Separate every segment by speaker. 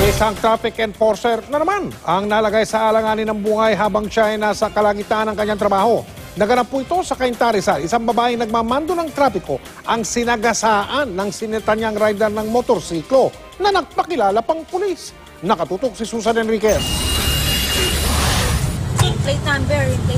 Speaker 1: Isang traffic enforcer na naman ang nalagay sa alanganin ng buhay habang siya ay nasa kalangitan ng kanyang trabaho. Naganap po ito sa Cainta, Rizal. Isang babaeng nagmamando ng trapiko ang sinagasaan ng sinetanyang rider ng motorsiklo na nagpakilala pang pulis. Nakatutok si Susan Enriquez.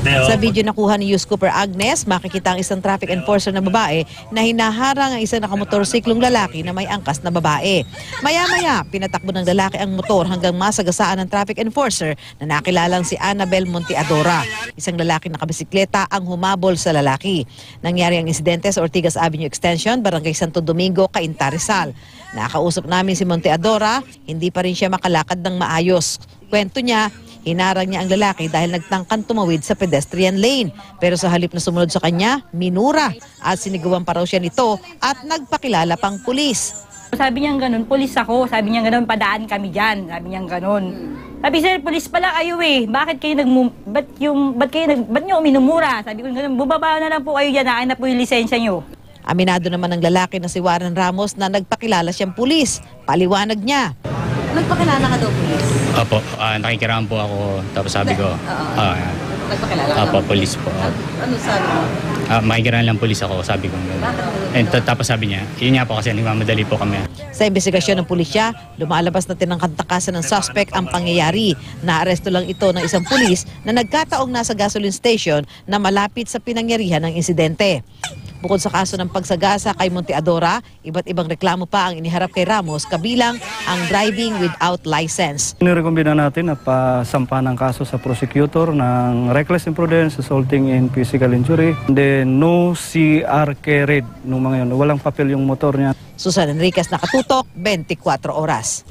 Speaker 2: Sa video nakuha ni Yus Cooper Agnes, makikita ang isang traffic enforcer na babae na hinaharang ang isang nakamotorsiklong lalaki na may angkas na babae. Maya-maya, pinatakbo ng lalaki ang motor hanggang masagasaan ng traffic enforcer na nakilalang si Annabel Monteadora. Isang lalaki na kabisikleta ang humabol sa lalaki. Nangyari ang insidente sa Ortigas Avenue Extension, Barangay Santo Domingo, Cainta, Rizal. Nakausap namin si Monteadora, hindi pa rin siya makalakad ng maayos. Kwento niya, hinarang niya ang lalaki dahil nagtangkang tumawid sa pedestrian lane. Pero sa halip na sumunod sa kanya, minura at sinigawan pa raw siya nito at nagpakilala pang pulis.
Speaker 3: Sabi niya ganun, pulis ako. Sabi niya ganun, padaan kami dyan. Sabi niya ganun. Sabi, sir, pulis pala kayo eh. Bakit niyo minumura? Sabi ko ganun, bubaba na lang po kayo dyan. Akin na po yung lisensya niyo.
Speaker 2: Aminado naman ng lalaki na si Warren Ramos na nagpakilala siyang pulis. Paliwanag niya.
Speaker 4: Nagpakilala ka daw, pulis?
Speaker 5: Opo, nakikiraan po ako. Tapos sabi ko,
Speaker 4: Nagpakilala ka
Speaker 5: opo,
Speaker 4: daw?
Speaker 5: police po.
Speaker 4: Ano sabi mo?
Speaker 5: Makikiraan lang police ako, sabi ko. And tapos sabi niya, yun nga po kasi nagmamadali po kami.
Speaker 2: Sa investigasyon ng pulisya, lumalabas na tinangkantakasan ng suspect ang pangyayari. Naaresto lang ito ng isang pulis na nagkataong nasa gasoline station na malapit sa pinangyarihan ng insidente. Bukod sa kaso ng pagsagasa kay Monteadora, iba't ibang reklamo pa ang iniharap kay Ramos, kabilang ang driving without license.
Speaker 6: Nirekomenda natin na pasampa ng kaso sa prosecutor ng reckless imprudence, assaulting in physical injury, and then no CR carried nung mga yun. Walang papel yung motor niya.
Speaker 2: Susan Enriquez, Nakatutok, 24 Oras.